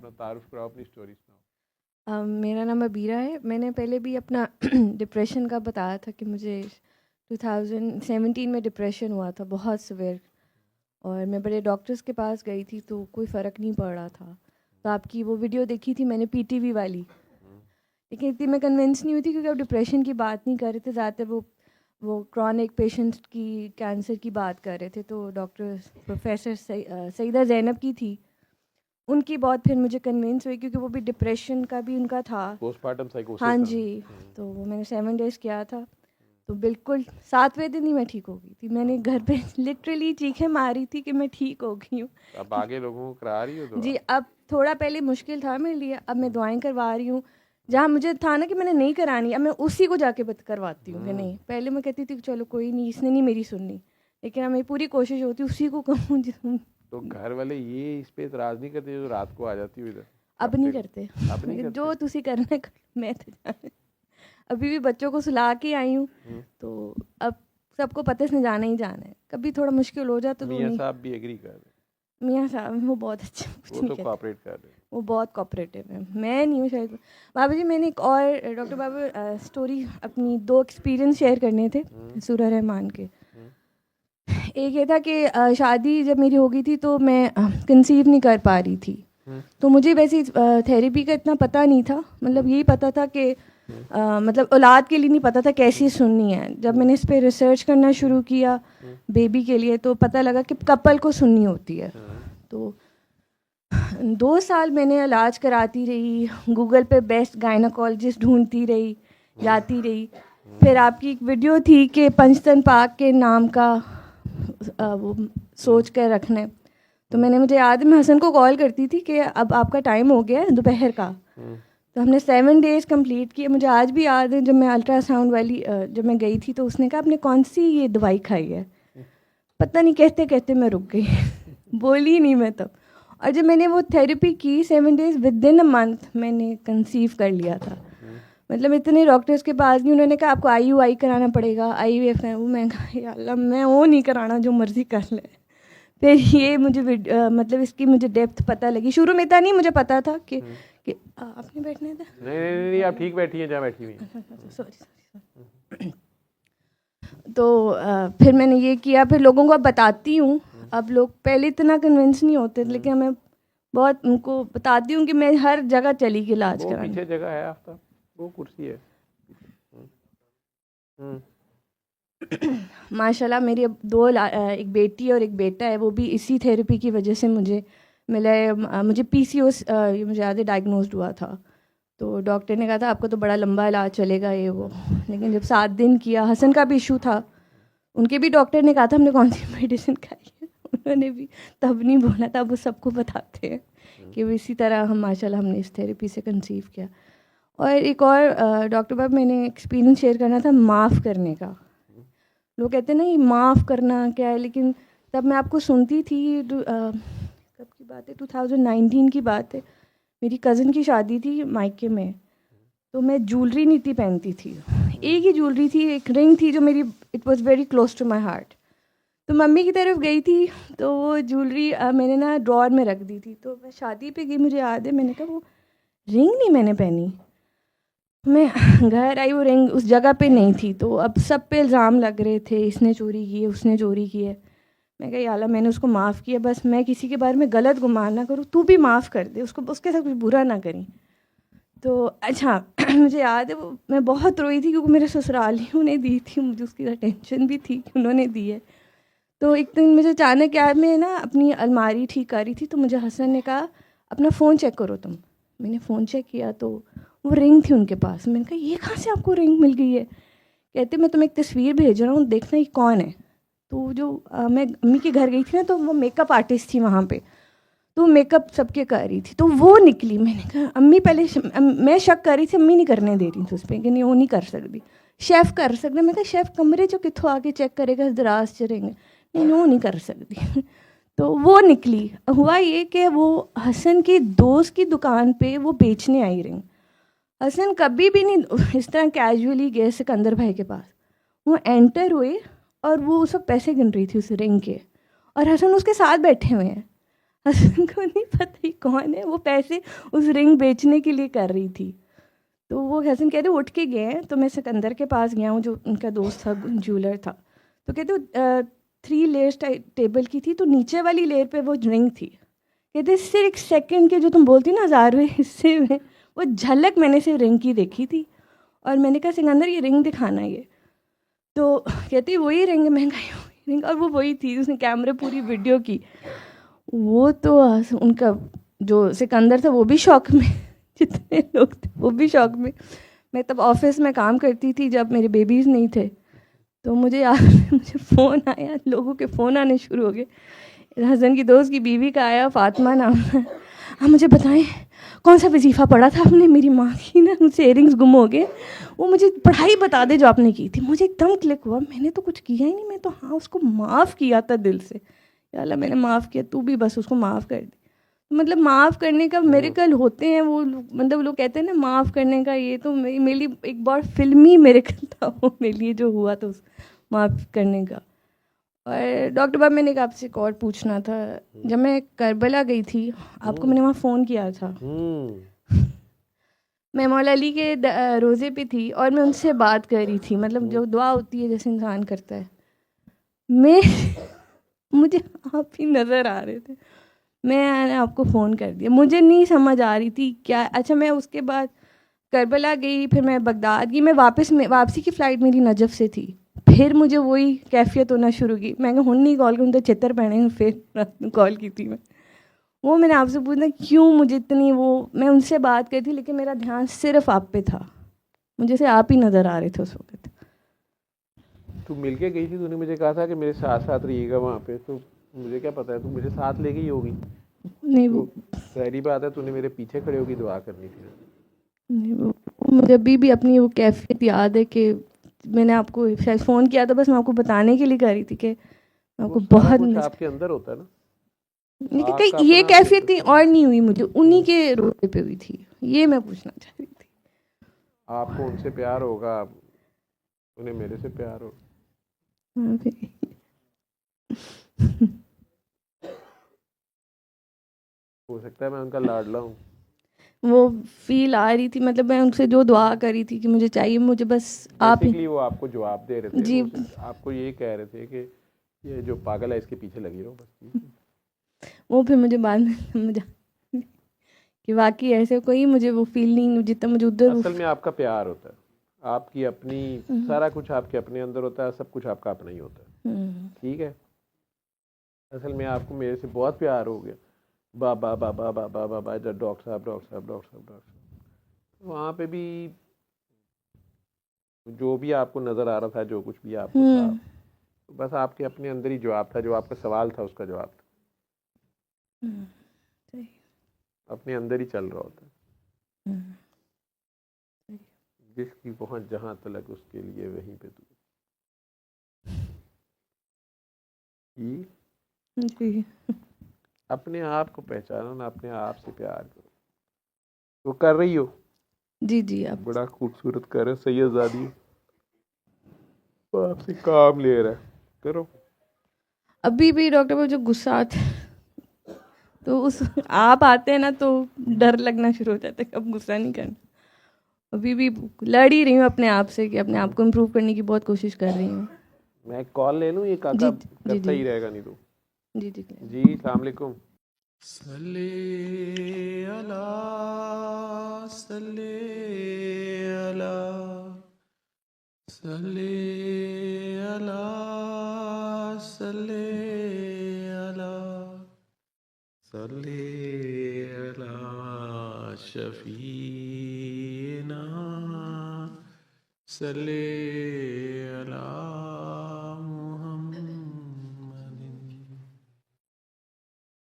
अपना तारुफ कराओ, अपनी स्टोरी सुनाओ। मेरा नाम अबीरा है। मैंने पहले भी अपना डिप्रेशन का बताया था कि मुझे 2017 में डिप्रेशन हुआ था, बहुत सिवियर, और मैं बड़े डॉक्टर्स के पास गई थी तो कोई फ़र्क नहीं पड़ रहा था। तो आपकी वो वीडियो देखी थी मैंने पीटीवी वाली, लेकिन इतनी मैं कन्विंस नहीं हुई थी क्योंकि आप डिप्रेशन की बात नहीं कर रहे थे, ज़्यादातर वो क्रॉनिक पेशेंट की कैंसर की बात कर रहे थे। तो डॉक्टर प्रोफेसर सईदा ज़ैनब की थी, उनकी बहुत फिर मुझे कन्विंस हुई क्योंकि वो भी डिप्रेशन का भी उनका था। पोस्टमार्टम साइकोसिस। हाँ जी। तो वो मैंने 7 डेज़ किया था, तो बिल्कुल 7वें दिन ही मैं ठीक हो गई थी। मैंने घर पे लिटरली चीखें मारी थी कि मैं ठीक हो गई हूँ। अब आगे लोगों को करा रही हो तो जी, अब थोड़ा पहले मुश्किल था मेरे लिए, अब मैं दुआएं करवा रही हूँ। जहाँ मुझे था ना कि मैंने नहीं करानी, अब मैं उसी को जाके करवाती हूँ कि नहीं। पहले मैं कहती थी कि चलो कोई नहीं, इसने नहीं मेरी सुननी, लेकिन अब मेरी पूरी कोशिश होती उसी को कहूँ तो घर वाले ये इस पे इतराज नहीं करते जो रात को आ जाती हो इधर? अब नहीं करते। अब नहीं जो करते। तुसी करना कर, मैं तो जाने। अभी भी बच्चों को सुला के आई हूँ, तो अब सबको पता है इसने जाना ही जाना है। कभी थोड़ा मुश्किल हो जाता तो मियाँ नहीं। साहब भी एग्री कर रहे मियाँ साहब वो बहुत अच्छे, कुछ वो नहीं तो कहते, कोऑपरेट कर रहे वो बहुत कोऑपरेटिव है। मैं नहीं हूँ शायद। बाबा जी, मैंने एक और डॉक्टर बाबा स्टोरी, अपनी 2 एक्सपीरियंस शेयर करने थे सूरा रहमान के। एक ये था कि शादी जब मेरी हो गई थी तो मैं कंसीव नहीं कर पा रही थी। तो मुझे वैसे थेरेपी का इतना पता नहीं था, मतलब यही पता था कि मतलब औलाद के लिए नहीं पता था कैसी सुननी है। जब मैंने इस पर रिसर्च करना शुरू किया बेबी के लिए, तो पता लगा कि कपल को सुननी होती है। तो 2 साल मैंने इलाज कराती रही, गूगल पे बेस्ट गायनाकोलॉजिस्ट ढूंढती रही, जाती रही। फिर आपकी एक वीडियो थी कि पंचतन पाक के नाम का वो सोच कर रखना। तो मुझे याद है मैं हसन को कॉल करती थी कि अब आपका टाइम हो गया है दोपहर का। तो हमने 7 डेज़ कंप्लीट किए। मुझे आज भी याद है जब मैं अल्ट्रासाउंड वाली जब मैं गई थी तो उसने कहा आपने कौन सी ये दवाई खाई है। पता नहीं कहते कहते मैं रुक गई बोली नहीं मैं तब। और जब मैंने वो थेरेपी की 7 days, with in a month मैंने कंसीव कर लिया था। मतलब इतने डॉक्टर्स के पास भी उन्होंने कहा आपको IUI कराना पड़ेगा, IVF है वो। मैं कहा या अल्लाह मैं वो नहीं कराना, जो मर्ज़ी कर ले। फिर ये मुझे मतलब इसकी मुझे डेप्थ पता लगी। शुरू में इतना नहीं मुझे पता था कि आपने बैठने था। नहीं, आप ठीक बैठी हैं जहाँ बैठी हुई हैं। सॉरी। तो फिर मैंने ये किया, फिर लोगों को अब बताती हूँ। अब लोग पहले इतना कन्विंस नहीं होते, लेकिन मैं बहुत उनको बताती हूँ कि मैं हर जगह चली गई इलाज वो कराने। पीछे जगह है आफ्ताब, वो कुर्सी है। माशाल्लाह मेरी अब एक बेटी और एक बेटा है। वो भी इसी थेरेपी की वजह से मुझे मिला है। मुझे PCOS मुझे याद है डायग्नोस्ड हुआ था। तो डॉक्टर ने कहा था आपको तो बड़ा लंबा इलाज चलेगा ये वो, लेकिन जब 7 दिन किया, हसन का भी इशू था, उनके भी डॉक्टर ने कहा था हमने कौन सी मेडिसिन खाई है, उन्होंने भी तब नहीं बोला था। वो सबको बताते हैं कि वो इसी तरह हम माशाल्लाह हमने इस थेरेपी से कंसीव किया। और एक और डॉक्टर बाब मैंने एक्सपीरियंस शेयर करना था माफ़ करने का। लोग कहते हैं ना ये माफ़ करना क्या है, लेकिन तब मैं आपको सुनती थी। कब की बात है, 2019 की बात है। मेरी कज़न की शादी थी मायके में, तो मैं ज्वेलरी नहीं थी पहनती थी। एक ही ज्वेलरी थी, एक रिंग थी जो मेरी, it was very close to my heart. तो मम्मी की तरफ गई थी, तो वो ज्वेलरी मैंने ना ड्रॉअर में रख दी थी। तो मैं शादी पे गई, मुझे याद है मैंने कहा वो रिंग नहीं मैंने पहनी। मैं घर आई, वो रिंग उस जगह पे नहीं थी। तो अब सब पे इल्ज़ाम लग रहे थे, इसने चोरी की है, उसने चोरी की है। मैं कहा या अल्लाह मैंने उसको माफ़ किया, बस मैं किसी के बारे में गलत गुमान ना करूँ, तू भी माफ़ कर दे उसको, उसके साथ कुछ बुरा ना करी। तो अच्छा मुझे याद है वो मैं बहुत रोई थी क्योंकि मेरे ससुरालियों ने दी थी, मुझे उसकी टेंशन भी थी कि उन्होंने दी है। तो एक दिन मुझे अचानक याद, मैं ना अपनी अलमारी ठीक कर रही थी, तो मुझे हसन ने कहा अपना फ़ोन चेक करो तुम। मैंने फ़ोन चेक किया तो वो रिंग थी उनके पास। मैंने कहा ये कहाँ से आपको रिंग मिल गई है। कहते मैं तुम्हें एक तस्वीर भेज रहा हूँ, देखना ये कौन है। तो जो मैं अम्मी के घर गई थी ना, तो वो मेकअप आर्टिस्ट थी वहाँ पे, तो मेकअप सबके कर रही थी, तो वो निकली। मैंने कहा अम्मी पहले मैं शक कर रही थी, अम्मी नहीं करने दे रही थी उस पर कि नहीं वो नहीं कर सकती, शेफ़ कर सकते। मैं कहा शेफ़ कमरे जो कितों आके चेक करेगा, दराज च रहेंगे, नहीं वो नहीं कर सकती तो वो निकली। हुआ ये कि वो हसन के दोस्त की दुकान पे वो बेचने आई रिंग। हसन कभी भी नहीं इस तरह कैजुअली गए सिकंदर भाई के पास। वो एंटर हुए और वो सब पैसे गिन रही थी उस रिंग के, और हसन उसके साथ बैठे हुए हैं। हस्बैंड को नहीं पता ही कौन है, वो पैसे उस रिंग बेचने के लिए कर रही थी। तो वो हसन कहते उठ के गए हैं, तो मैं सिकंदर के पास गया हूँ जो उनका दोस्त था, ज्वेलर था। तो कहते 3 लेयर्स टेबल की थी, तो नीचे वाली लेयर पे वो रिंग थी। कहते सिर्फ 1 सेकंड के जो तुम बोलती ना 1000वें हिस्से में, वो झलक मैंने सिर्फ रिंग की देखी थी। और मैंने कहा सिकंदर ये रिंग दिखाना ये। तो कहती वही रिंग, महंगाई रिंग, और वो वही थी। उसने कैमरे पूरी वीडियो की। वो तो उनका जो सिकंदर था वो भी शौक में, जितने लोग थे वो भी शौक में। मैं तब ऑफिस में काम करती थी जब मेरे बेबीज़ नहीं थे। तो मुझे याद है, मुझे फ़ोन आया, लोगों के फ़ोन आने शुरू हो गए। हसन की दोस्त की बीवी का आया, फातिमा नाम है। आप मुझे बताएं कौन सा वजीफ़ा पढ़ा था आपने, मेरी माँ की ना मुझसे इयरिंग्स गुम हो गए, वो मुझे पढ़ाई बता दे जो आपने की थी। मुझे एकदम क्लिक हुआ, मैंने तो कुछ किया ही नहीं, मैं तो हाँ उसको माफ़ किया था दिल से। या अल्लाह मैंने माफ़ किया, तू भी बस उसको माफ़ कर दे। मतलब माफ़ करने का मिरेकल होते हैं वो मतलब लोग कहते हैं ना माफ़ करने का, ये तो मेरे लिए एक बार फिल्मी मिरेकल था वो मेरे लिए जो हुआ था उस माफ़ करने का। और डॉक्टर बाब मैंने आपसे एक और पूछना था, जब मैं करबला गई थी आपको मैंने वहाँ फ़ोन किया था। मैं मौला अली के रोज़े पे थी और मैं उनसे बात कर रही थी, मतलब जो दुआ होती है जैसे इंसान करता है। मैं मुझे आप ही नज़र आ रहे थे, मैंने आपको फ़ोन कर दिया। मुझे नहीं समझ आ रही थी क्या। अच्छा मैं उसके बाद करबला गई, फिर मैं बगदाद गई। मैं वापसी की फ़्लाइट मेरी नजफ़ से थी। फिर मुझे वही कैफियत होना शुरू की। मैं हुन नहीं कॉल करूँ तो चित्र पहने, फिर कॉल की थी मैं। वो मैंने आपसे पूछना क्यों मुझे इतनी वो, मैं उनसे बात कर थी लेकिन मेरा ध्यान सिर्फ आप पे था। मुझे से आप ही नज़र आ रहे थे उस वक्त। तू मिल के गई थी, तूने मुझे कहा था कि मेरे साथ साथ रहिएगा वहाँ पे, तो मुझे क्या पता है तू मुझे साथ ले गई होगी। नहीं तो वो सारी बात है, तूने मेरे पीछे खड़े होगी दुआ करनी थी। नहीं वो मुझे अभी भी अपनी वो कैफियत याद है कि मैंने आपको शायद फ़ोन किया था, बस मैं आपको बताने के लिए कर रही थी कि मैं वो आपको सारा बहुत कुछ मिस। आपके अंदर होता है ना, लेकिन आपका कहीं ये अपना कैफियत कहीं सिस्टम। और नहीं हुई मुझे, उन्हीं के रोज़े पे हुई थी, ये मैं पूछना चाह रही थी। आपको उनसे प्यार होगा, उन्हें मेरे से प्यार होगा। हाँ, फिर हो सकता है मैं उनका लाडला हूँ। वो फील आ रही थी, मतलब मैं उनसे जो दुआ करी थी कि मुझे चाहिए, मुझे बस आप ही। बेसिकली वो आपको जवाब दे रहे थे, जी वो आपको ये कह रहे थे कि ये जो पागल है इसके पीछे लगी रहो बस। वो फिर मुझे बाद में समझ आ कि वाकई ऐसे कोई मुझे वो फील नहीं जितना मुझे उधर वो असल में आपका प्यार होता है, आपकी अपनी, सारा कुछ आपके अपने अंदर होता है, सब कुछ आपका अपना ही होता है। ठीक है, असल में आपको मेरे से बहुत प्यार हो गया। बाबा बाबा बाबा बाबा, इधर डॉक्टर साहब डॉक्टर साहब डॉक्टर साहब डॉक्टर साहब, वहाँ पे भी जो भी आपको नज़र आ रहा था, जो कुछ भी आपको था, तो बस आपके अपने अंदर ही जवाब था, जो आपका सवाल था उसका जवाब था, सही। अपने अंदर ही चल रहा होता है। जिसकी पहुंच जहाँ तलक उसके लिए वहीं पे तू। जी अपने आप को पहचानो ना, अपने आप से प्यार करो। वो कर रही हो, जी जी आप बड़ा खूबसूरत कर रहे सैयदजादी, वो आपसे काम ले रहा है, करो। अभी भी डॉक्टर को जो गुस्सा आता है, तो उस आप आते हैं ना तो डर लगना शुरू हो जाता है कि अब गुस्सा नहीं करना। अभी भी लड़ ही रही हूँ अपने आप से कि अपने आप को इम्प्रूव करने की बहुत कोशिश कर रही हूँ। मैं कॉल ले लूँ, ये काका जी जी करता जी ही रहेगा नहीं तो। जी जी जी अस्सलाम वालेकुम। सल्ले अला सल्ले अला सल्ले अला सल्ले अला सल्ले अला शफीना सल्ले अला